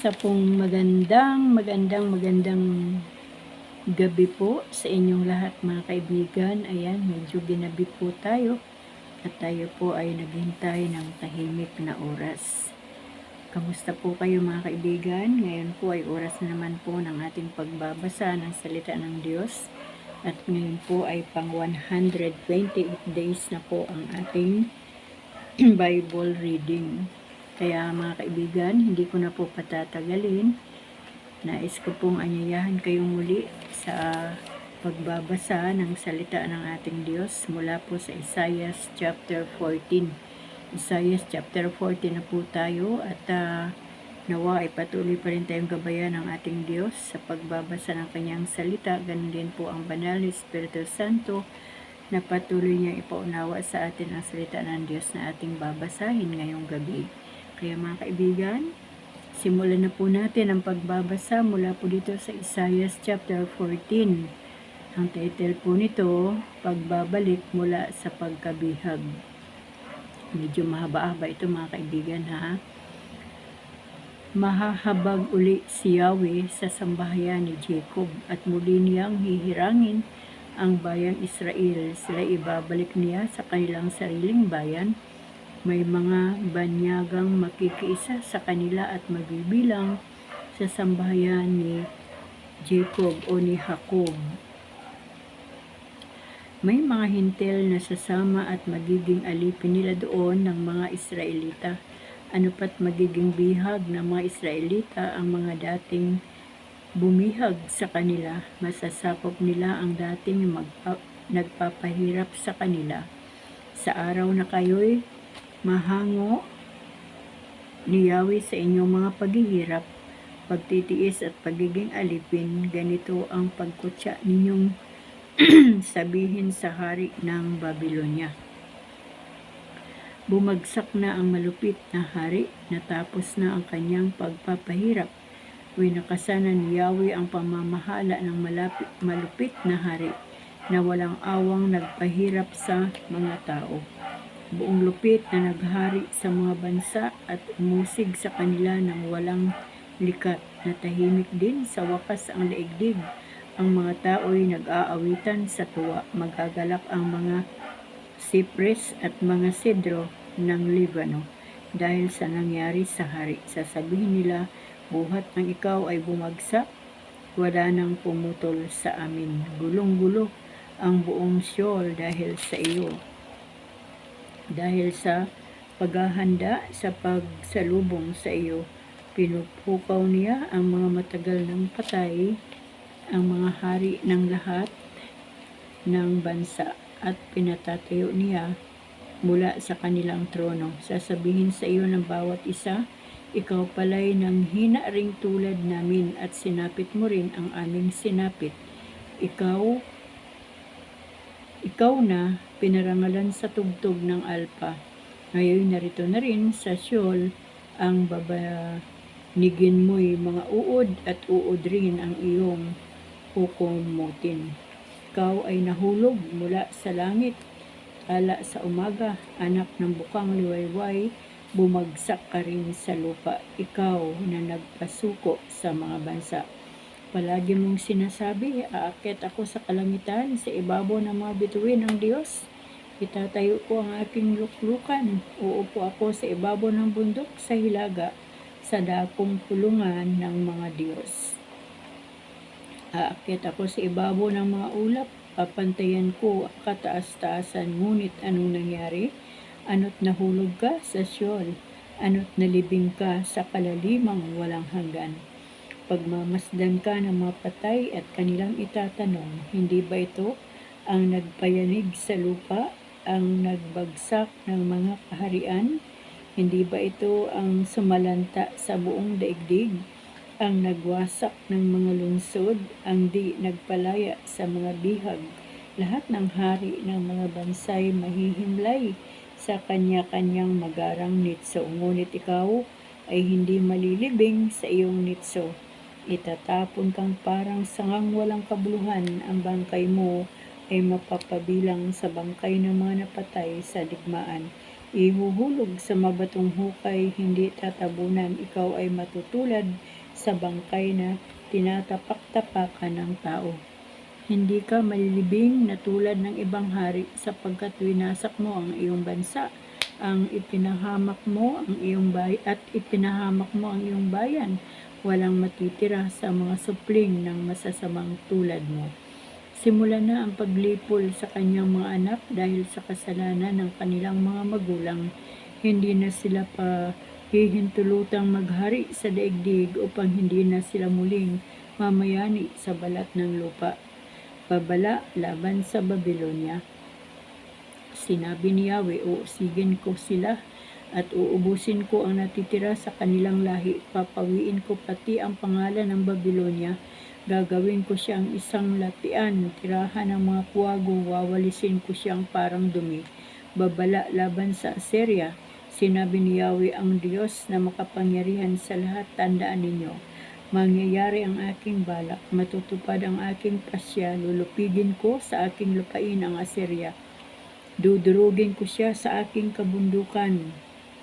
Isa pong magandang gabi po sa inyong lahat mga kaibigan. Ayan, medyo ginabi po tayo at tayo po ay naghintay ng tahimik na oras. Kamusta po kayo mga kaibigan? Ngayon po ay oras na naman po ng ating pagbabasa ng salita ng Diyos. At ngayon po ay pang 128 days na po ang ating Bible reading. Kaya mga kaibigan, hindi ko na po patatagalin. Nais ko pong anyayahan kayong muli sa pagbabasa ng salita ng ating Diyos mula po sa Isaiah chapter 14. Isaiah chapter 14 na po tayo at nawa ay patuloy pa rin tayong gabayan ng ating Diyos sa pagbabasa ng kanyang salita. Ganun din po ang banal ni Espiritu Santo na patuloy niya ipaunawa sa atin ang salita ng Diyos na ating babasahin ngayong gabi. Kaya mga kaibigan, simulan na po natin ang pagbabasa mula po dito sa Isaiah chapter 14. Ang title po nito, Pagbabalik mula sa pagkabihag. Medyo mahaba-haba ito mga kaibigan ha. Mahahabag uli si Yahweh sa sambahayan ni Jacob at muli niyang hihirangin ang bayang Israel. Sila ibabalik niya sa kanilang sariling bayan. May mga banyagang makikiisa sa kanila at magbibilang sa sambahayan ni Jacob o ni Jacob. May mga hintil na sasama at magiging alipin nila doon ng mga Israelita. Ano pat magiging bihag ng mga Israelita ang mga dating bumihag sa kanila. Masasapop nila ang dating nagpapahirap sa kanila. Sa araw na kayo'y mahango ni Yahweh sa inyong mga paghihirap, pagtitiis at pagiging alipin, ganito ang pagkutya ninyong sabihin sa hari ng Babylonia. Bumagsak na ang malupit na hari, natapos na ang kanyang pagpapahirap. Winakasanan ni Yahweh ang pamamahala ng malupit na hari na walang awang nagpahirap sa mga tao. Buong lupit na naghari sa mga bansa at umusig sa kanila ng walang likat. Natahimik din sa wakas ang daigdig. Ang mga tao'y nag-aawitan sa tuwa. Magagalak ang mga cypress at mga sidro ng Libano dahil sa nangyari sa hari. Sasabihin nila, buhat ng ikaw ay bumagsak, wala nang pumutol sa amin. Gulong-gulo ang buong Sheol dahil sa iyo. Dahil sa paghahanda sa pagsalubong sa iyo, pinupukaw niya ang mga matagal ng patay, ang mga hari ng lahat ng bansa, at pinatatayo niya mula sa kanilang trono. Sasabihin sa iyo ng bawat isa, ikaw pala'y nang hina ring tulad namin at sinapit mo rin ang aming sinapit. Ikaw na pinarangalan sa tugtog ng alpa. Ngayon narito na rin sa Sheol ang babanigin mo'y mga uod at uod rin ang iyong kukumutin. Ikaw ay nahulog mula sa langit, tala sa umaga, anak ng bukang liwayway, bumagsak ka rin sa lupa. Ikaw na nagpasuko sa mga bansa. Palagi mong sinasabi, aakyat ako sa kalangitan, sa ibabaw ng mga bituin ng Diyos. Itatayo ko ang aking luklukan. Uupo ako sa ibabaw ng bundok sa hilaga, sa dakong pulungan ng mga Diyos. Aakyat ako sa ibabaw ng mga ulap, papantayan ko ang kataas-taasan. Ngunit anong nangyari? Ano't nahulog ka sa Sheol? Ano't nalibing ka sa kalalimang walang hanggan? Pagmamasdan ka ng mga patay at kanilang itatanong, hindi ba ito ang nagpayanig sa lupa, ang nagbagsak ng mga kaharian? Hindi ba ito ang sumalanta sa buong daigdig, ang nagwasak ng mga lungsod, ang di nagpalaya sa mga bihag? Lahat ng hari ng mga bansay mahihimlay sa kanya-kanyang magarang nitso, ngunit ikaw ay hindi malilibing sa iyong nitso. Itatapon kang parang sangang walang kabuluhan, ang bangkay mo ay mapapabilang sa bangkay ng mga napatay sa digmaan. Ihuhulog sa mabatong hukay, hindi tatabunan. Ikaw ay matutulad sa bangkay na tinatapak-tapakan ng tao. Hindi ka malilibing na tulad ng ibang hari sapagkat winasak mo ang iyong bansa, ipinahamak mo ang iyong bayan. Walang matitira sa mga supling ng masasamang tulad mo. Simulan na ang paglipol sa kanyang mga anak dahil sa kasalanan ng kanilang mga magulang. Hindi na sila pa hihintulutang maghari sa daigdig upang hindi na sila muling mamayani sa balat ng lupa. Babala laban sa Babylonia. Sinabi ni Yahweh, uusigin ko sila at uubusin ko ang natitira sa kanilang lahi. Papawiin ko pati ang pangalan ng Babylonia. Gagawin ko siyang isang latian, tirahan ng mga puwago, wawalisin ko siyang parang dumi. Babala laban sa Assyria. Sinabi ni Yahweh ang Diyos na makapangyarihan sa lahat, tandaan ninyo. Mangyayari ang aking balak, matutupad ang aking pasya, lulupigin ko sa aking lupain ang Assyria. Dudurugin ko siya sa aking kabundukan.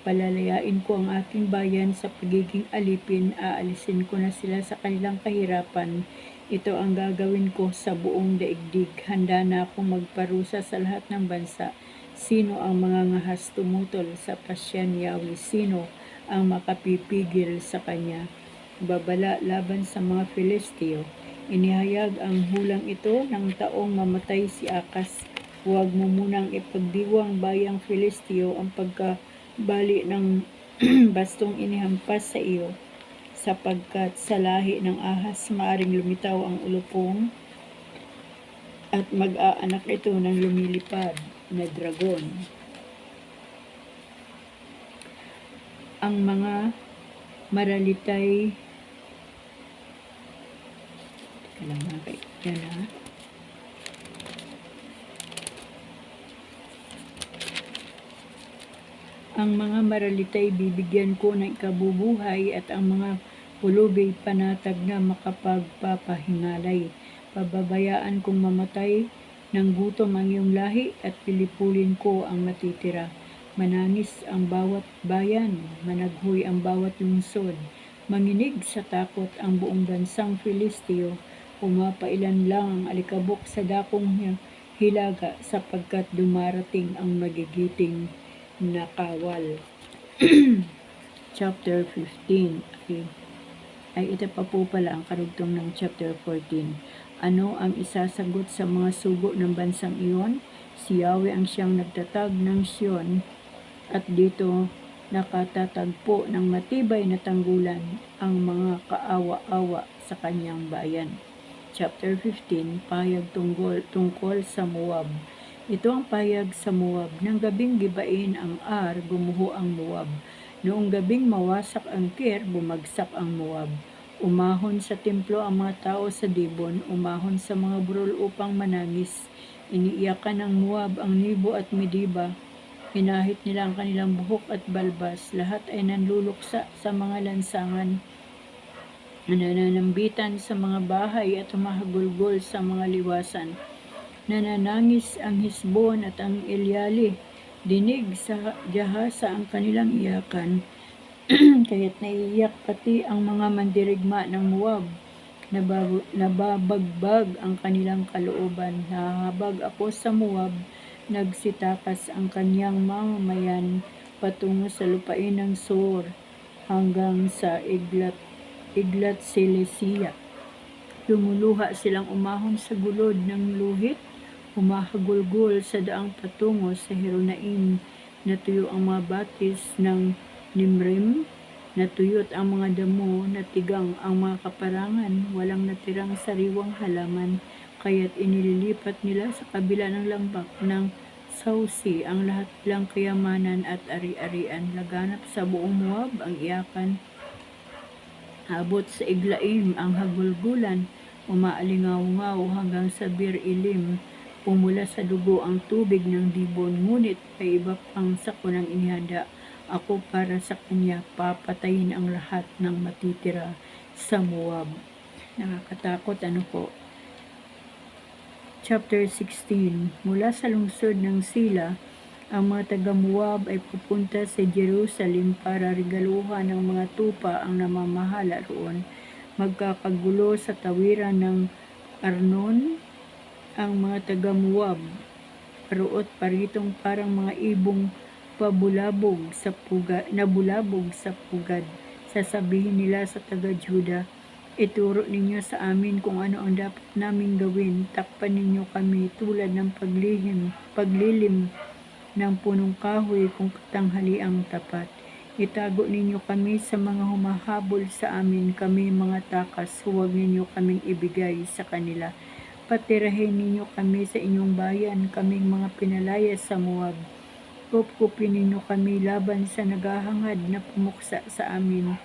Palalayain ko ang aking bayan sa pagiging alipin, aalisin ko na sila sa kanilang kahirapan. Ito ang gagawin ko sa buong daigdig. Handa na akong magparusa sa lahat ng bansa. Sino ang mga ngahas tumutol sa pasya ni Yahweh? Sino ang makapipigil sa kanya? Babala laban sa mga Filisteo. Inihayag ang hulang ito ng taong mamatay si Akas. Huwag mo munang ipagdiwang bayang Filisteo ang pagkabali ng bastong inihampas sa iyo, sapagkat sa lahi ng Ahas maaring lumitaw ang ulupong at mag-aanak ito ng lumilipad na dragon. Ang mga maralitay Ang mga maralitay bibigyan ko ng ikabubuhay at ang mga pulubi panatag na makapagpapahingalay. Pababayaan kong mamatay ng gutom ang iyong lahi at pilipulin ko ang matitira. Manangis ang bawat bayan, managhoy ang bawat lungsod. Manginig sa takot ang buong bansang Filisteo. Pumapailan lang ang alikabok sa dakong hilaga sapagkat dumarating ang magigiting na kawal. Chapter 15 ay ito pa po pala ang karugtong ng chapter 14. Ano ang isasagot sa mga sugo ng bansang iyon? Si Yahweh ang siyang nagtatag ng Sion at dito nakatatagpo ng matibay na tanggulan ang mga kaawa-awa sa kanyang bayan. Chapter 15, pahayag tungkol sa Moab. Ito ang pahayag sa Moab. Nang gabing gibain ang Ar, gumuho ang Moab. Noong gabing mawasak ang Kir, bumagsak ang Moab. Umahon sa templo ang mga tao sa Dibon, umahon sa mga burol upang manangis. Iniiyakan ng Moab ang Nebo at Mediba. Hinahit nila ang kanilang buhok at balbas. Lahat ay nanluluksa sa mga lansangan. Nananambitan sa mga bahay at humahagulgol sa mga liwasan. Nananangis ang Hisbon at ang Eliali. Dinig sa Jahasa ang kanilang iyakan. Kaya't naiiyak pati ang mga mandirigma ng Moab. Nababagbag ang kanilang kalooban. Nahahabag ako sa Moab. Nagsitakas ang kanyang mamamayan patungo sa lupain ng Sur hanggang sa Iglat Selesiya. Lumuluha silang umahon sa gulod ng luhit, humahagulgol sa daang patungo sa Horonaim. Natuyo ang mga batis ng Nimrim, natuyot ang mga damo, natigang ang mga kaparangan, walang natirang sariwang halaman, kaya't inililipat nila sa kabila ng lambak ng Sausi ang lahat ng kayamanan at ari-arian. Laganap sa buong Moab ang iyakan. Abot sa Iglaim ang hagulgulan, umaalingaw-ngaw hanggang sa Bir-Ilim. Pumula sa dugo ang tubig ng Dibon, ngunit may iba pang sakunang inihanda. Ako para sa kanya, papatayin ang lahat ng matitira sa Moab. Nakakatakot, ano po? Chapter 16. Mula sa lungsod ng Sila, ang mga taga-Moab ay pupunta sa Jerusalem para regaluhan ng mga tupa ang namamahala roon. magkakagulo sa tawiran ng Arnon ang mga taga-Moab. Paruot paritong parang mga ibong nabulabog sa pugad. Sasabihin nila sa taga-Juda, ituro ninyo sa amin kung ano ang dapat naming gawin. Takpan ninyo kami tulad ng paglilim ng punong kahoy kung katanghaliang tapat. Itago ninyo kami sa mga humahabol sa amin, kami mga takas, huwag ninyo kaming ibigay sa kanila. Patirahin ninyo kami sa inyong bayan, kaming mga pinalaya sa Moab. Kupkupin ninyo kami laban sa naghahangad na pumuksa sa amin.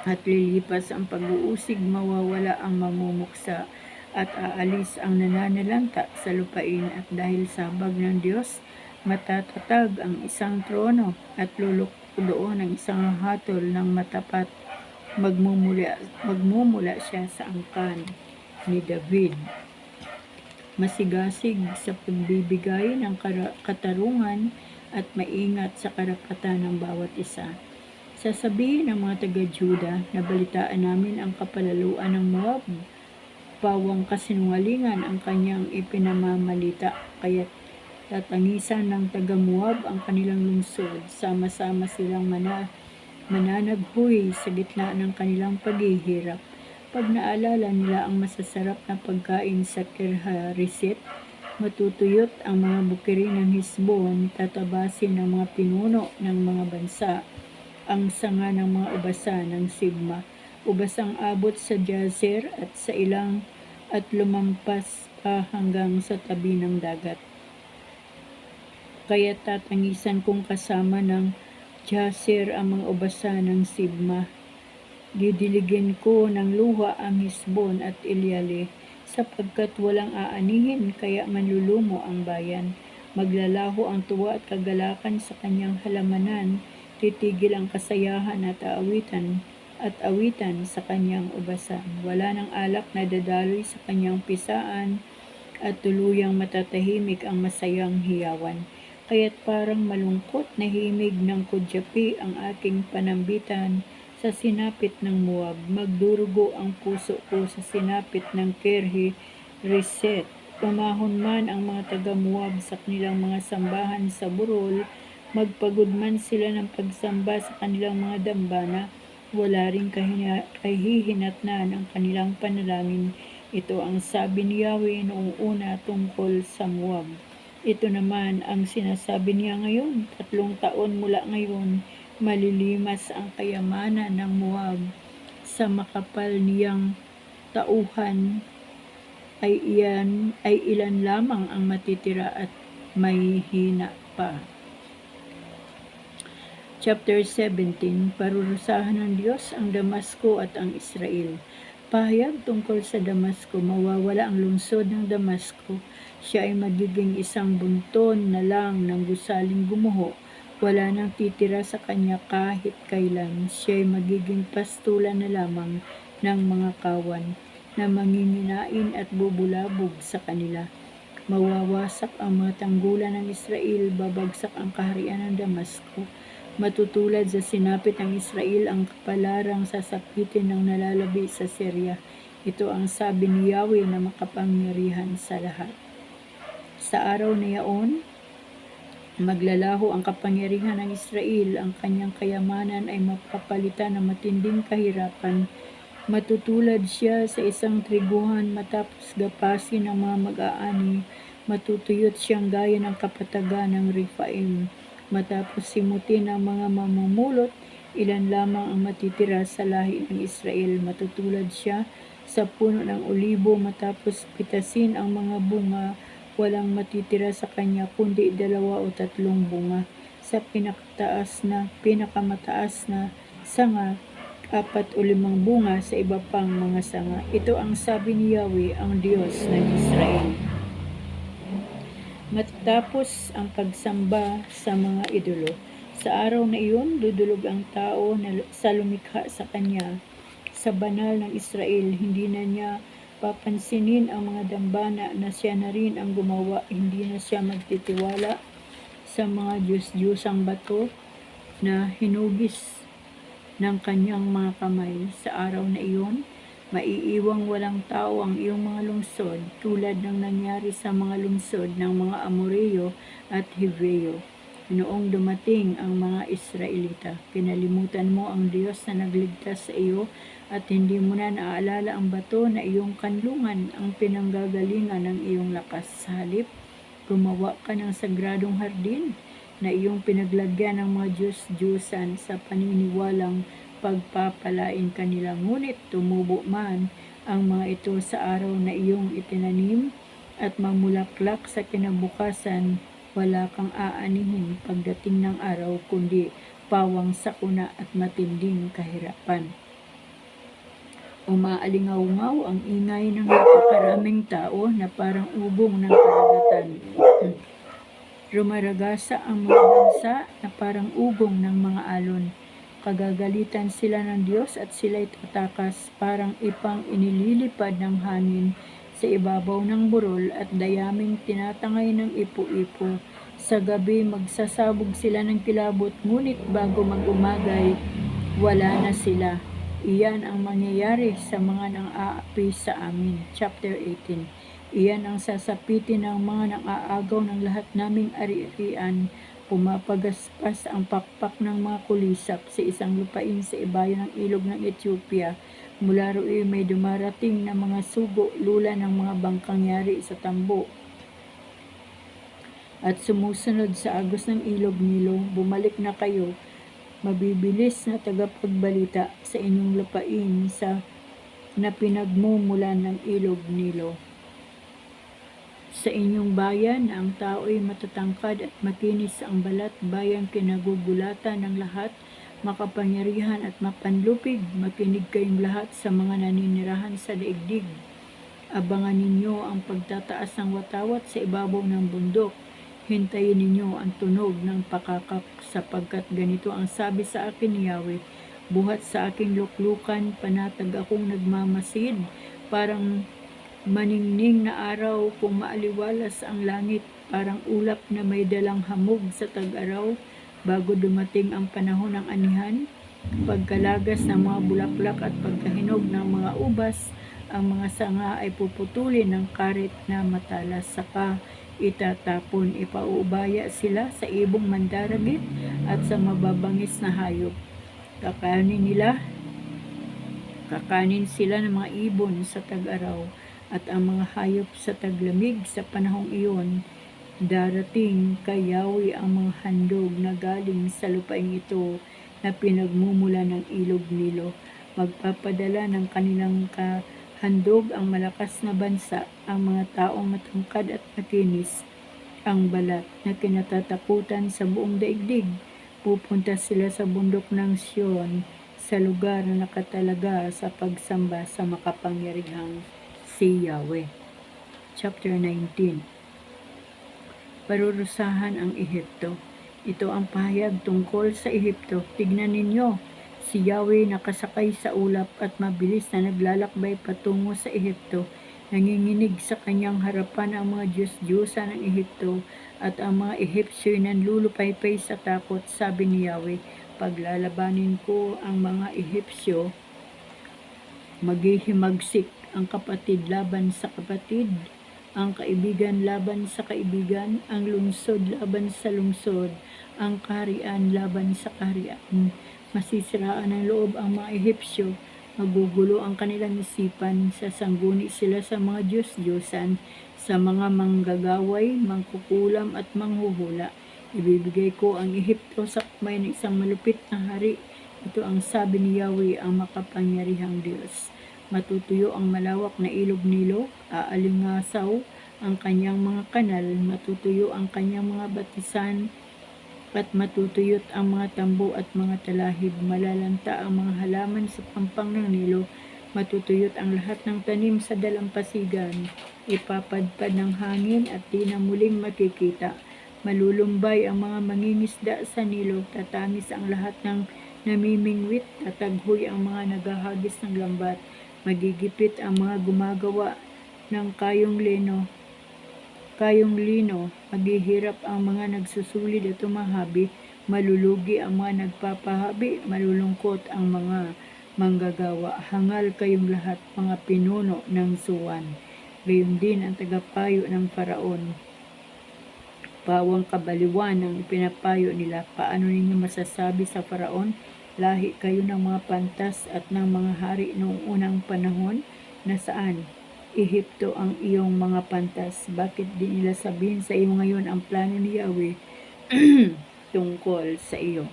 At lilipas ang pag-uusig, mawawala ang mamumuksa, at aalis ang nananalanta sa lupain. At dahil sa habag ng Diyos, matatatag ang isang trono, at lulukdo doon ang isang hatol ng matapat. Magmumula siya sa angkan ni David. Masigasig sa pagbibigay ng katarungan at maingat sa karapatan ng bawat isa. Sasabihin ng mga taga-Juda, nabalitaan namin ang kapalaluan ng Moab. Pawang kasinungalingan ang kanyang ipinamamalita, kaya't tatangisan ng taga-Moab ang kanilang lungsod. Sama-sama silang mananaghoy sa gitna ng kanilang paghihirap. Pag naalala nila ang masasarap na pagkain sa Kirhareset, matutuyot ang mga bukiri ng Hesbon, tatabasin ng mga pinuno ng mga bansa, ang sanga ng mga ubasan ng Sibma. Ubasang abot sa Jazer at lumampas pa hanggang sa tabi ng dagat. Kaya tatangisan kong kasama ng Jazer ang mga ubasan ng Sibma. Didiligin ko ng luha ang Hesbon at Eleale, sapagkat walang aanihin, kaya manlulumo ang bayan. Maglalaho ang tuwa at kagalakan sa kanyang halamanan, titigil ang kasayahan at awitan sa kanyang ubasan. Wala ng alak na dadaloy sa kanyang pisaan, at tuluyang matatahimik ang masayang hiyawan. Kaya't parang malungkot na himig ng kudyapi ang aking panambitan sa sinapit ng Moab. Magdurugo ang puso ko sa sinapit ng Kirhareset. Umahon man ang mga taga-Moab sa kanilang mga sambahan sa burol, magpagod man sila ng pagsamba sa kanilang mga dambana, wala ring kahihinatnan ang kanilang panalangin. Ito ang sabi ni Yahweh noong una tungkol sa Moab. Ito naman ang sinasabi niya ngayon, 3 taon mula ngayon, malilimas ang kayamanan ng Moab. Sa makapal niyang tauhan ay ilan lamang ang matitira at may hina pa. Chapter 17, Parurusahan ng Diyos ang Damasco at ang Israel. Pahayag tungkol sa Damasco, mawawala ang lungsod ng Damasco. Siya ay magiging isang bunton na lang ng gusaling gumuho. Wala nang titira sa kanya kahit kailan. Siya ay magiging pastulan na lamang ng mga kawan na manginginain at bubulabog sa kanila. Mawawasak ang mga tanggulan ng Israel, babagsak ang kaharian ng Damasco. Matutulad sa sinapit ng Israel ang kapalarang sasapitin ng nalalabi sa Syria. Ito ang sabi ni Yahweh na makapangyarihan sa lahat. Sa araw na yaon, maglalaho ang kapangyarihan ng Israel, ang kanyang kayamanan ay mapapalitan ng matinding kahirapan. Matutulad siya sa isang triguhan matapos gapasin ng mga mag-aani. Matutuyot siyang gaya ng kapatagan ng Rephaim. Matapos simutin ang mga mamumulot, ilan lamang ang matitira sa lahi ng Israel. Matutulad siya sa puno ng olibo matapos pitasin ang mga bunga. Walang matitira sa kanya kundi 2 o 3 bunga. Sa pinakamataas na sanga, 4 o 5 bunga sa iba pang mga sanga. Ito ang sabi ni Yahweh, ang Diyos ng Israel. Matapos ang pagsamba sa mga idolo, sa araw na iyon, dudulog ang tao sa lumikha sa kanya. Sa banal ng Israel, hindi na niya papansinin ang mga dambana na siya na rin ang gumawa. Hindi na siya magtitiwala sa mga Diyos-Diyosang bato na hinugis ng kanyang mga kamay. Sa araw na iyon, Maiiwang walang tao ang iyong mga lungsod, tulad ng nangyari sa mga lungsod ng mga Amoreo at Heveo. Noong dumating ang mga Israelita, kinalimutan mo ang Diyos na nagligtas sa iyo at hindi mo na naaalala ang bato na iyong kanlungan, ang pinanggagalingan ng iyong lakas. Sa halip, gumawa ka ng sagradong hardin na iyong pinaglagyan ng mga Diyos-Diyosan sa paniniwalang pagpapalain kanila. Ngunit tumubo man ang mga ito sa araw na iyong itinanim at mamulaklak sa kinabukasan, wala kang aanihin pagdating ng araw, kundi pawang sakuna at matinding kahirapan. Umaalingaw-ngaw ang ingay ng napakaraming tao na parang ubong ng karagatan. Rumaragasa ang mga bansa na parang ugong ng mga alon. Kagagalitan sila ng Diyos at sila'y tatakas, parang ipang inililipad ng hangin sa ibabaw ng burol at dayaming tinatangay ng ipo-ipo. Sa gabi magsasabog sila ng kilabot, ngunit bago mag-umagay, wala na sila. Iyan ang mangyayari sa mga nang-aapi sa amin. Chapter 18. Iyan ang sasapitin ng mga nang-aagaw ng lahat naming ari-arian. Pumapagaspas ang pakpak ng mga kulisap sa isang lupain sa ibayo ng ilog ng Ethiopia. Mula roon may dumarating na mga sugo, lula ng mga bangkang yari sa tambo at sumusunod sa agos ng ilog Nilo. Bumalik na kayo, mabibilis na tagapagbalita sa inyong lupain sa na pinagmumulan ng ilog Nilo. Sa inyong bayan na ang tao'y matatangkad at makinis ang balat, bayang kinagugulatan ng lahat, makapangyarihan at mapanlupig, makinig kayong lahat sa mga naninirahan sa daigdig. Abangan ninyo ang pagtataas ng watawat sa ibabaw ng bundok. Hintayin ninyo ang tunog ng pakakak, sapagkat ganito ang sabi sa akin ni Yahweh. Buhat sa aking luklukan, panatag akong nagmamasid, parang maningning na araw kung maaliwalas ang langit, parang ulap na may dalang hamog sa tag-araw, bago dumating ang panahon ng anihan, pagkalagas ng mga bulaklak at pagkahinog ng mga ubas, ang mga sanga ay puputulin ng karit na matalas, saka itatapon, ipauubaya sila sa ibong mandaragit at sa mababangis na hayop. Kakanin sila ng mga ibon sa tag-araw at ang mga hayop sa taglamig. Sa panahong iyon, darating kay Yahweh ang mga handog na galing sa lupain ito na pinagmumula ng ilog Nilo. Magpapadala ng kanilang handog ang malakas na bansa, ang mga taong matangkad at makinis ang balat na kinatatakutan sa buong daigdig. Pupunta sila sa bundok ng Sion, sa lugar na nakatalaga sa pagsamba sa makapangyarihang si Yahweh. Chapter 19. Parurusahan ang Ehipto. Ito ang pahayag tungkol sa Ehipto. Tignan ninyo, si Yahweh nakasakay sa ulap at mabilis na naglalakbay patungo sa Ehipto. Nanginginig sa kanyang harapan ang mga Diyos-Diyosa ng Ehipto at ang mga Ehipsyo'y nanlulupaypay sa takot. Sabi ni Yahweh, paglalabanin ko ang mga Ehipsyo, maghihimagsik ang kapatid laban sa kapatid, ang kaibigan laban sa kaibigan, ang lungsod laban sa lungsod, ang kaharian laban sa kaharian. Masisiraan ng loob ang mga Ehipsyo, magugulo ang kanilang isipan, sasangguni sila sa mga Diyos-Diyosan, sa mga manggagaway, mangkukulam at manghuhula. Ibibigay ko ang Ehipto sa kamay ng isang malupit na hari. Ito ang sabi ni Yahweh, ang makapangyarihang Diyos. Matutuyo ang malawak na ilog Nilo, aalingasaw ang kanyang mga kanal, matutuyo ang kanyang mga batisan, at matutuyot ang mga tambo at mga talahib. Malalanta ang mga halaman sa pampang ng Nilo, matutuyot ang lahat ng tanim sa dalampasigan. Ipapadpad ng hangin at di na muling makikita. Malulumbay ang mga mangingisda sa Nilo, tatamis ang lahat ng namimingwit, tataghoy ang mga naghahagis ng lambat, magigipit ang mga gumagawa ng kayong lino, maghihirap ang mga nagsusulid at tumahabi, malulugi ang mga nagpapahabi, malulungkot ang mga manggagawa. Hangal kayong lahat, mga pinuno ng Suwan. Gayon din ang tagapayo ng Faraon. Pawang kabaliwan ang ipinapayo nila. Paano ninyo masasabi sa Faraon, lahi kayo ng mga pantas at ng mga hari noong unang panahon, na saan Ehipto ang iyong mga pantas? Bakit di nila sabihin sa iyo ngayon ang plano ni Yahweh tungkol sa iyo?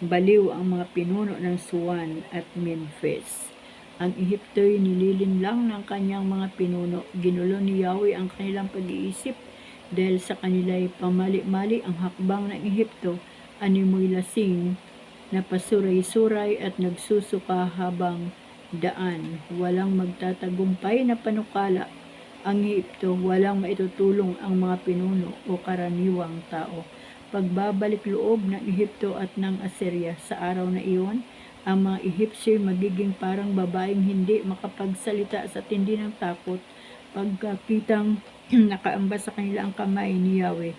Baliw ang mga pinuno ng Suwan at Memphis. Ang Ehipto'y nililinlang ng kanyang mga pinuno. Ginulo ni Yahweh ang kanilang pag-iisip dahil sa kanila'y pamali-mali ang hakbang ng Ehipto. Animoy lasing, napasuray-suray at nagsusuka habang daan. Walang magtatagumpay na panukala ang Ehipto, walang maitutulong ang mga pinuno o karaniwang tao. Pagbabalik loob ng Ehipto at ng Assyria sa araw na iyon, ang mga Ehipsyo magiging parang babaeng hindi makapagsalita sa tindi ng takot pagkakitang nakaamba sa kanila ang kamay ni Yahweh,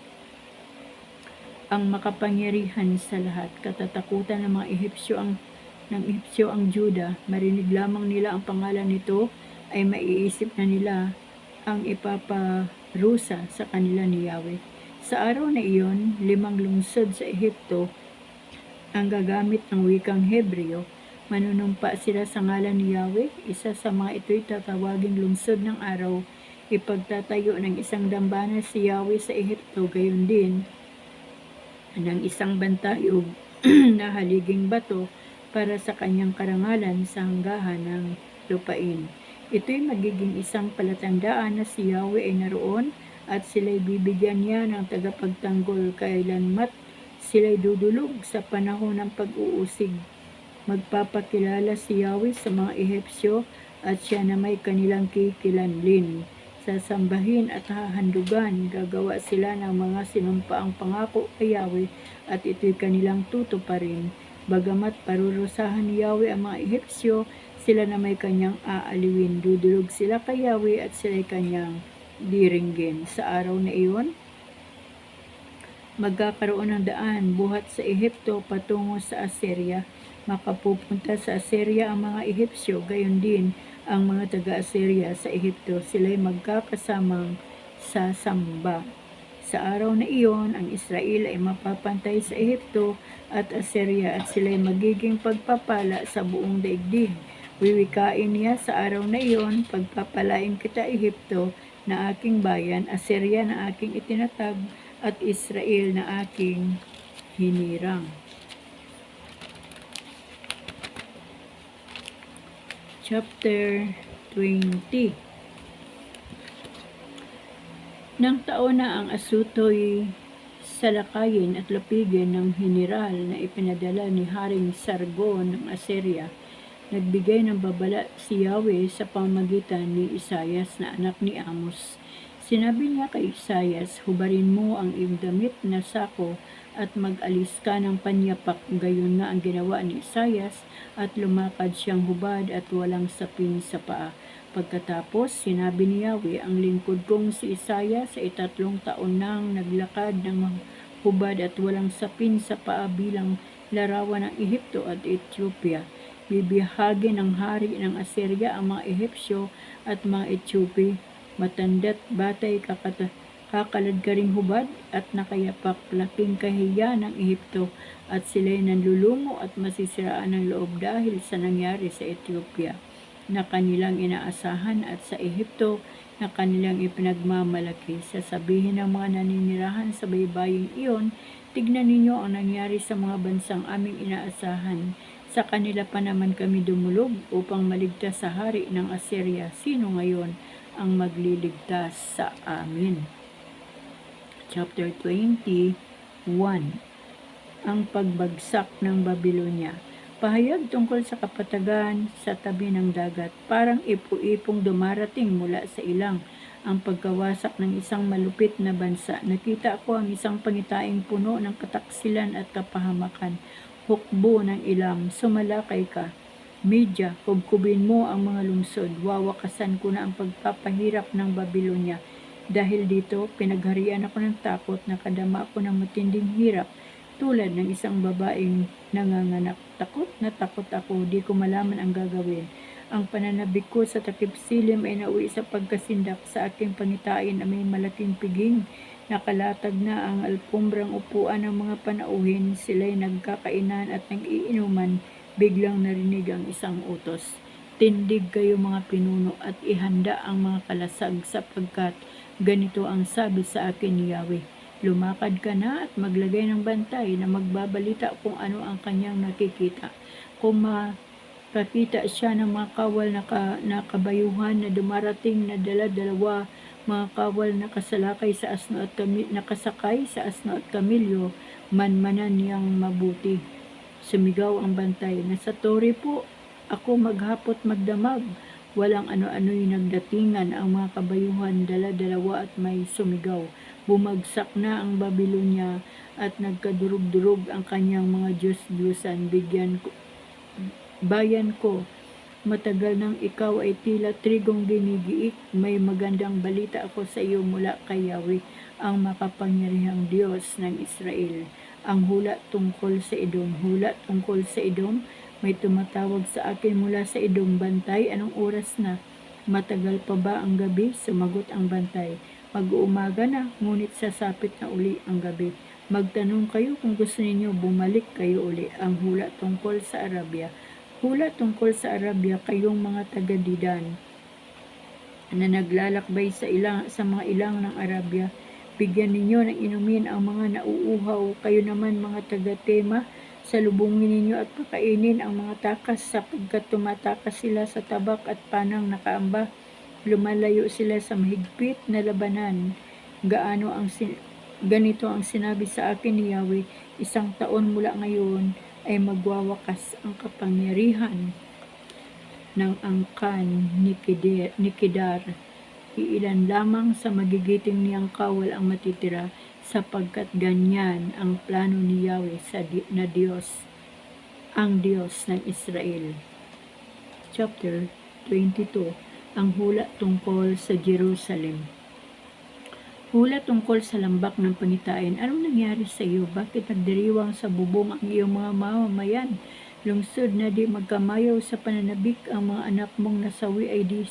ang makapangyarihan sa lahat. Katatakutan ng mga Ehipsyo ang Juda. Marinig lamang nila ang pangalan nito ay maiisip na nila ang ipaparusa sa kanila ni Yahweh. Sa araw na iyon, 5 lungsod sa Ehipto ang gagamit ng wikang Hebreo. Manunumpa sila sa ngalan ni Yahweh. Isa sa mga ito'y tatawaging lungsod ng araw. Ipagtatayo ng isang dambana si Yahweh sa Ehipto, gayon din ng isang bantayog na haliging bato para sa kanyang karangalan sa hanggahan ng lupain. Ito'y magiging isang palatandaan na si Yahweh ay naroon at sila'y bibigyan niya ng tagapagtanggol kailanmat sila'y dudulog sa panahon ng pag-uusig. Magpapakilala si Yahweh sa mga Ehipsyo at siya na may kanilang kikilanlin. Sasambahin at hahandugan, gagawa sila ng mga sinumpaang pangako kay Yahweh at ito'y kanilang tutuparin. Bagamat parurusahan ni Yahweh ang mga Ehipsyo, sila na may kanyang aaliwin. Dudulog sila kay Yahweh at sila'y kanyang diringgin. Sa araw na iyon, magkakaroon ng daan buhat sa Ehipto patungo sa Assyria. Makapupunta sa Assyria ang mga Ehipsyo, gayon din ang mga taga-Assyria sa Ehipto. Sila'y magkakasamang sasamba. Sa araw na iyon, ang Israel ay mapapantay sa Ehipto at Assyria at sila'y magiging pagpapala sa buong daigdig. Wiwikain niya sa araw na iyon, pagpapalain kita Ehipto na aking bayan, Assyria na aking itinatag, at Israel na aking hinirang. Chapter 20. Nang taon na ang Asutoy salakayin at lapigin ng general na ipinadala ni Haring Sargon ng Assyria, nagbigay ng babala si Yahweh sa pamamagitan ni Isaias na anak ni Amos. Sinabi niya kay Isaias, hubarin mo ang iyong damit na sako at mag-alis ka ng panyapak. Gayon nga ang ginawa ni Isaias at lumakad siyang hubad at walang sapin sa paa. Pagkatapos, sinabi ni Yahweh, ang lingkod kong si Isaias ay 3 taon nang naglakad ng hubad at walang sapin sa paa bilang larawan ng Ehipto at Ethiopia. Bibihagi ng hari ng Assyria ang mga Ehipsyo at mga Ethiopia. Matanda't batay kakalad ka ring hubad at nakayapak, laking kahiya ng Ehipto at sila'y nanlulumo at masisiraan ng loob dahil sa nangyari sa Ethiopia na kanilang inaasahan at sa Ehipto na kanilang ipinagmamalaki. Sasabihin ng mga naninirahan sa baybaying iyon, tignan ninyo ang nangyari sa mga bansang aming inaasahan. Sa kanila pa naman kami dumulog upang maligtas sa hari ng Assyria. Sino ngayon ang magliligtas sa amin? Chapter 21. Ang pagbagsak ng Babylonia. Pahayag tungkol sa kapatagan sa tabi ng dagat. Parang ipo-ipong dumarating mula sa ilang ang pagkawasak ng isang malupit na bansa. Nakita ko ang isang pangitaing puno ng kataksilan at kapahamakan. Hukbo ng ilam, sumalakay ka. Media, kubkubin mo ang mga lungsod. Wawakasan ko na ang pagpapahirap ng Babylonia. Dahil dito, pinagharian ako ng takot, nakadama ako ng matinding hirap. tulad ng isang babaeng nanganganak. Takot na takot ako, di ko malaman ang gagawin. Ang pananabik ko sa takip silim ay nauwi sa pagkasindak. Sa aking pangitain ay may malaking piging. Nakalatag na ang alpombrang upuan ng mga panauhin. Sila'y nagkakainan at nag-iinuman. Biglang narinig ang isang utos. Tindig kayo mga pinuno at ihanda ang mga kalasag sapagkat ganito ang sabi sa akin ni Yahweh. Lumakad ka na at maglagay ng bantay na magbabalita kung ano ang kanyang nakikita. Kung makakita siya ng mga kawal na kabayuhan na dumarating na dala-dalawa, mga kawal na nakasakay sa asno at kamilyo, manmanan niyang mabuti. Sumigaw ang bantay, nasa tore po, ako maghapot magdamag. Walang ano-ano'y nagdatingan ang mga kabayuhan, dala-dalawa at may sumigaw. Bumagsak na ang Babylonia at nagkadurog-durog ang kanyang mga Diyos-Diyosan. Bayan ko, matagal nang ikaw ay tila trigong ginigiik. May magandang balita ako sa iyo mula kay Yahweh, ang makapangyarihang Diyos ng Israel. Ang hula tungkol sa Edom. Hula tungkol sa Edom. May tumatawag sa akin mula sa Edom. Bantay, anong oras na? Matagal pa ba ang gabi? Sumagot ang bantay. Mag-uumaga na, ngunit sasapit na uli ang gabi. Magtanong kayo kung gusto ninyo, bumalik kayo uli. Ang hula tungkol sa Arabia. Hula tungkol sa Arabia, kayong mga taga-Didan na naglalakbay sa mga ilang ng Arabia. Bigyan ninyo ng inumin ang mga nauuhaw. Kayo naman mga taga-Tema, salubungin ninyo at pakainin ang mga takas sapagkat tumatakas sila sa tabak at panang nakaamba. Lumalayo sila sa mahigpit na labanan. Ganito ang sinabi sa akin ni Yahweh, 1 taon mula ngayon ay magwawakas ang kapangyarihan ng angkan ni Kedar. Iilan lamang sa magigiting niyang kawal ang matitira, sapagkat ganyan ang plano ni Yahweh na Diyos, ang Diyos ng Israel. Chapter 22. Ang hula tungkol sa Jerusalem. Hula tungkol sa lambak ng pangitain. Anong nangyari sa iyo? Bakit nagdiriwang sa bubong ang iyong mga mamamayan? Lungsod na di magkamayaw sa pananabik, ang mga anak mong nasawi ay di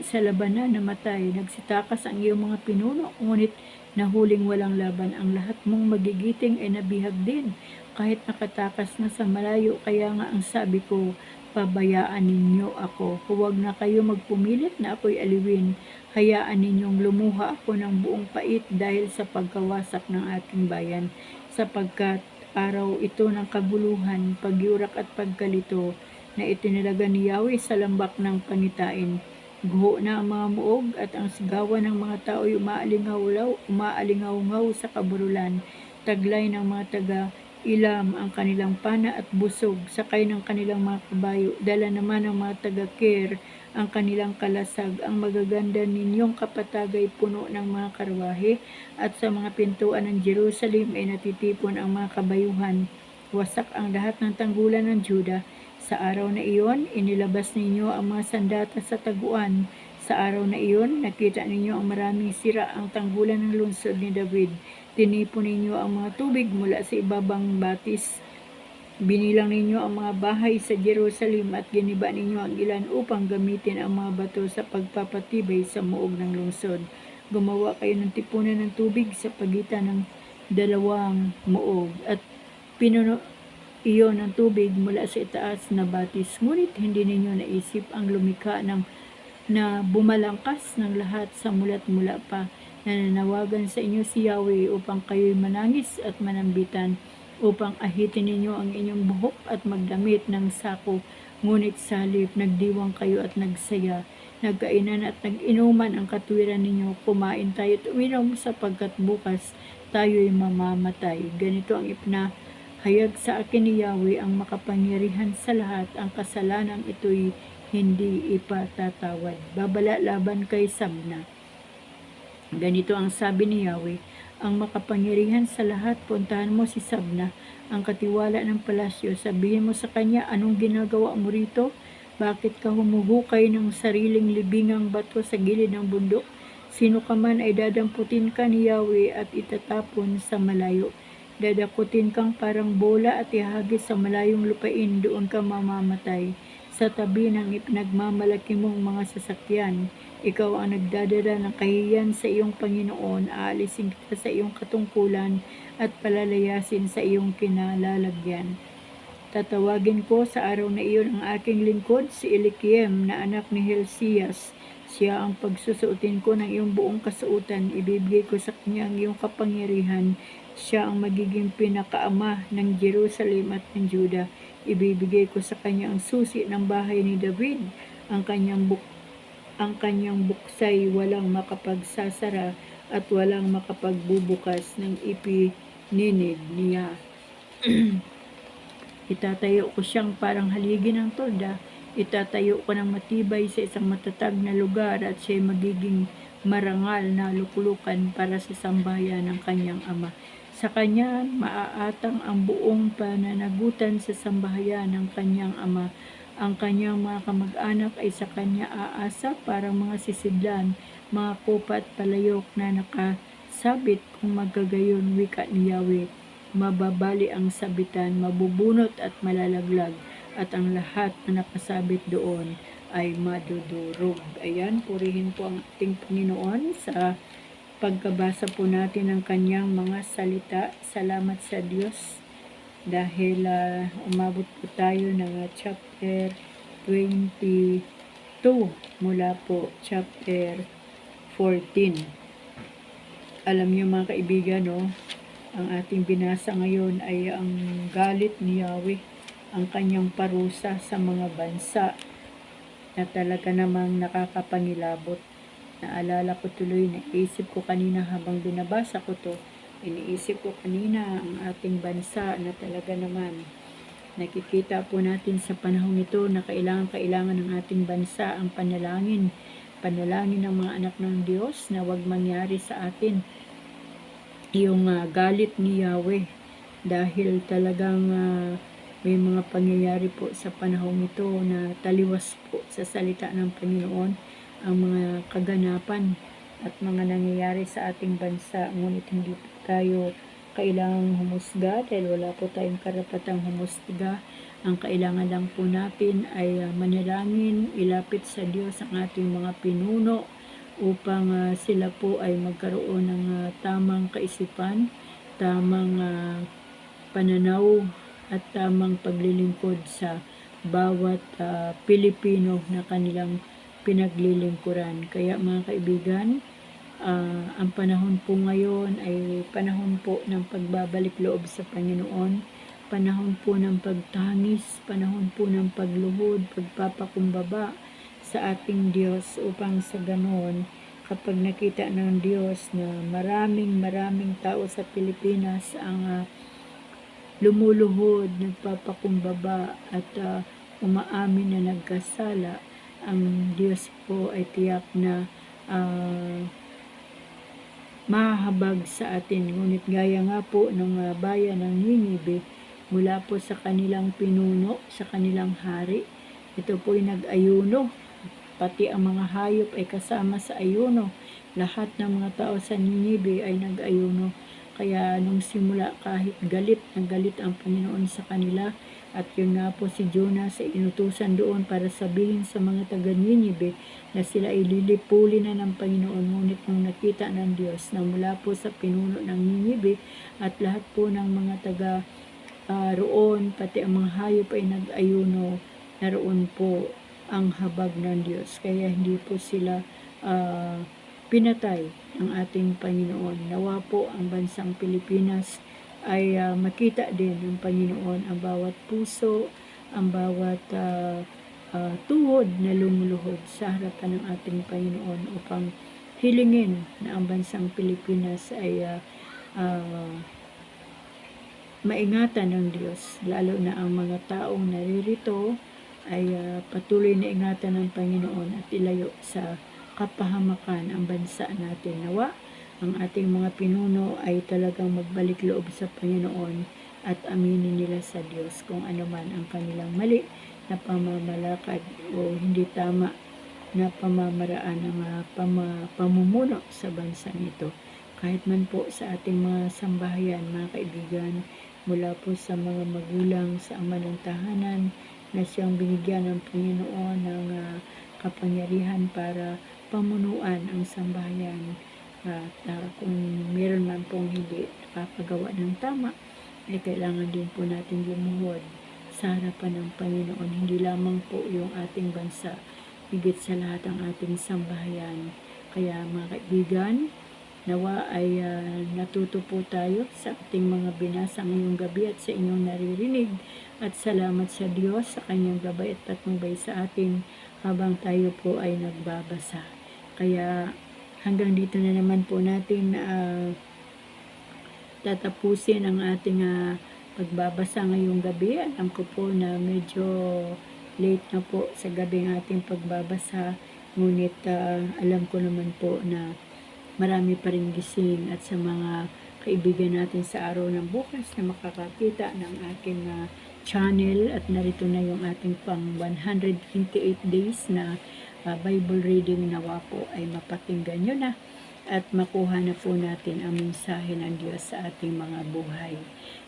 sa labanan namatay. Nagsitakas ang iyong mga pinuno, ngunit nahuling walang laban. Ang lahat mong magigiting ay nabihag din, kahit nakatakas na sa malayo. Kaya nga ang sabi ko, pabayaan ninyo ako. Huwag na kayo magpumilit na ako'y aliwin. Hayaan ninyong lumuha ako ng buong pait dahil sa pagkawasak ng aking bayan, sapagkat araw ito ng kaguluhan, pagyurak at pagkalito na itinalaga ni Yahweh sa lambak ng pangitain. Guho na ang mga muog at ang sigawan ng mga tao'y umaalingaw sa kaburulan. Taglay ng mga taga-Ilam ang kanilang pana at busog, sakay ng kanilang mga kabayo. Dala naman ng mga taga-Kir ang kanilang kalasag. Ang magaganda ninyong kapatagay puno ng mga karwahe, at sa mga pintuan ng Jerusalem ay natitipon ang mga kabayuhan. Wasak ang lahat ng tanggulan ng Juda. Sa araw na iyon, inilabas ninyo ang mga sandata sa taguan. Sa araw na iyon, nakita ninyo ang maraming sira ang tanggulan ng lungsod ni David. Tinipon ninyo ang mga tubig mula sa ibabang batis. Binilang ninyo ang mga bahay sa Jerusalem at giniba ninyo ang ilan upang gamitin ang mga bato sa pagpapatibay sa muog ng lungsod. Gumawa kayo ng tipunan ng tubig sa pagitan ng dalawang muog at pinuno iyon ng tubig mula sa itaas na batis. Ngunit hindi ninyo naisip ang lumikha na bumalangkas ng lahat sa mulat mula pa. Nananawagan sa inyo si Yahweh upang kayo'y manangis at manambitan, upang ahitin ninyo ang inyong buhok at magdamit ng sako. Ngunit sa halip, nagdiwang kayo at nagsaya. Nagkainan at nag-inuman ang katwiran ninyo. Kumain tayo at uminom sapagkat bukas tayo'y mamamatay. Ganito ang ipinahayag sa akin ni Yahweh, ang makapangyarihan sa lahat. Ang kasalanan ito'y hindi ipatatawad. Babala laban kay Sabna. Ganito ang sabi ni Yahweh, ang makapangyarihan sa lahat, puntahan mo si Sabna, ang katiwala ng palasyo. Sabihin mo sa kanya, anong ginagawa mo rito? Bakit ka humuhukay ng sariling libingang bato sa gilid ng bundok? Sino ka man ay dadamputin ka ni Yahweh at itatapon sa malayo. Dadakutin kang parang bola at ihagis sa malayong lupain, doon ka mamamatay. Sa tabi ng ipinagmamalaki mong mga sasakyan, ikaw ang nagdadala ng kahihiyan sa iyong Panginoon. Aalisin kita sa iyong katungkulan at palalayasin sa iyong kinalalagyan. Tatawagin ko sa araw na iyon ang aking lingkod, si Elikiem na anak ni Hilcias. Siya ang pagsusuotin ko ng iyong buong kasuotan. Ibibigay ko sa kanya ang iyong kapangyarihan. Siya ang magiging pinakaama ng Jerusalem at ng Juda. Ibibigay ko sa kanya ang susi ng bahay ni David. Ang kanyang buksay walang makapagsasara at walang makapagbubukas ng ipininig niya. Itatayo ko siyang parang haligi ng tolda. Itatayo ko ng matibay sa isang matatag na lugar at siya'y magiging marangal na lukulukan para sa sambahayan ng kanyang ama. Sa kanya maaatang ang buong pananagutan sa sambahayan ng kanyang ama. Ang kanyang mga kamag-anak ay sa kanya aasa parang mga sisidlan, mga kupa at palayok na nakasabit kung magagayon, wika ni Yahweh. Mababali ang sabitan, mabubunot at malalaglag, at ang lahat na nakasabit doon ay madudurog. Ayan, purihin po ang ating Panginoon sa pagkabasa po natin ng kanyang mga salita. Salamat sa Diyos dahil umabot po tayo ng chapter 22 mula po chapter 14. Alam niyo mga kaibigan, no? Ang ating binasa ngayon ay ang galit ni Yahweh, ang kanyang parusa sa mga bansa na talaga namang nakakapangilabot. Naalala ko tuloy, naisip ko kanina habang binabasa ko to, iniisip ko kanina ang ating bansa na talaga naman nakikita po natin sa panahon ito na kailangan ng ating bansa ang panalangin ng mga anak ng Diyos na wag mangyari sa atin yung galit ni Yahweh, dahil talagang may mga pangyayari po sa panahon ito na taliwas po sa salita ng Panginoon ang mga kaganapan at mga nangyayari sa ating bansa. Ngunit hindi po tayo kailangang humusga dahil wala po tayong karapatang humusga. Ang kailangan lang po natin ay manalangin, ilapit sa Diyos ang ating mga pinuno upang sila po ay magkaroon ng tamang kaisipan, tamang pananaw at tamang paglilingkod sa bawat Pilipino na kanilang pinaglilingkuran. Kaya mga kaibigan, ang panahon po ngayon ay panahon po ng pagbabalik loob sa Panginoon, panahon po ng pagtangis, panahon po ng pagluhod, pagpapakumbaba sa ating Diyos, upang sa ganon, kapag nakita ng Diyos na maraming tao sa Pilipinas ang lumuluhod, nagpapakumbaba at umaamin na nagkasala, ang Diyos po ay tiyak na mahahabag sa atin. Ngunit gaya nga po ng bayan ng Ninive, mula po sa kanilang pinuno, sa kanilang hari, ito po ay nag-ayuno. Pati ang mga hayop ay kasama sa ayuno. Lahat ng mga tao sa Ninive ay nag-ayuno. Kaya nung simula, kahit galit ang Panginoon sa kanila, at yun nga po si Jonas ay inutusan doon para sabihin sa mga taga Ninive na sila ay lilipulin na ng Panginoon. Ngunit nung nakita ng Diyos na mula po sa pinuno ng Ninive at lahat po ng mga taga roon, pati ang mga hayop ay nag-ayuno, naroon po ang habag ng Diyos. Kaya hindi po sila pinatay ng ating Panginoon. Nawa po ang bansang Pilipinas ay makita din ng Panginoon ang bawat puso, ang bawat tuhod na lumuluhod sa harapan ng ating Panginoon, upang hilingin na ang bansang Pilipinas ay maingatan ng Diyos, lalo na ang mga taong naririto ay patuloy na ingatan ng Panginoon at ilayo sa kapahamakan ang bansa natin. Nawa ang ating mga pinuno ay talagang magbalik loob sa Panginoon at aminin nila sa Diyos kung ano man ang kanilang mali na pamamalakad o hindi tama na pamamaraan ng pamumuno sa bansa nito. kahit man po sa ating mga sambahayan, mga kaibigan, mula po sa mga magulang, sa ama ng tahanan, na siyang binigyan ng Panginoon ng kapangyarihan para pamunuan ang sambahayan. At kung meron man pong hindi nakakagawa ng tama, ay kailangan din po natin lumuhod sa harapan ng Panginoon. Hindi lamang po yung ating bansa, higit sa lahat ang ating sambahayan. Kaya mga kaibigan, nawa ay natuto po tayo sa ating mga binasa ngayong gabi at sa inyong naririnig. At salamat sa Diyos sa kanyang gabay at patnubay sa atin habang tayo po ay nagbabasa. Kaya hanggang dito na naman po natin tatapusin ang ating pagbabasa ngayong gabi. Alam ko po na medyo late na po sa gabi ang ating pagbabasa. Ngunit alam ko naman po na marami pa rin gising at sa mga kaibigan natin sa araw ng bukas na makakakita ng aking channel. At narito na yung ating pang 128 days na Bible reading. Nawa po ay mapakinggan nyo na at makuha na po natin ang mensahe ng Diyos sa ating mga buhay.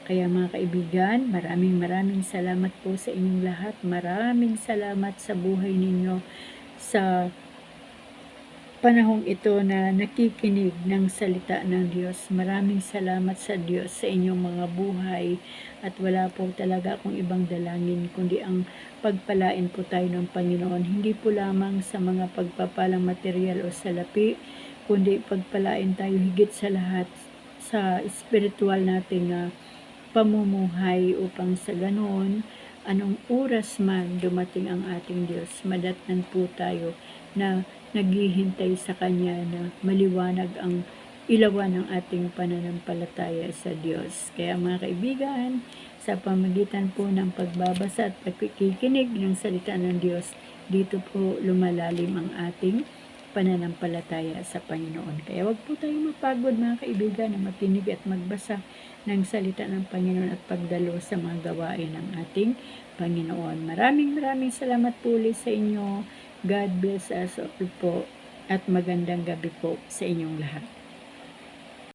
Kaya mga kaibigan, maraming salamat po sa inyong lahat. Maraming salamat sa buhay ninyo sa panahong ito na nakikinig ng salita ng Diyos. Maraming salamat sa Diyos sa inyong mga buhay at wala po talaga akong ibang dalangin kundi ang pagpalain po tayo ng Panginoon. Hindi po lamang sa mga pagpapalang material o salapi, kundi pagpalain tayo higit sa lahat sa spiritual nating pamumuhay upang sa ganoon, anong oras man dumating ang ating Diyos, madatnan po tayo na naghihintay sa Kanya na maliwanag ang ilawan ng ating pananampalataya sa Diyos. Kaya mga kaibigan, sa pamagitan po ng pagbabasa at pagkikinig ng salita ng Diyos, dito po lumalalim ang ating pananampalataya sa Panginoon. Kaya wag po tayong mapagod mga kaibigan na makinig at magbasa ng salita ng Panginoon at pagdalo sa mga gawain ng ating Panginoon. Maraming salamat po ulit sa inyo. God bless us all po at magandang gabi po sa inyong lahat.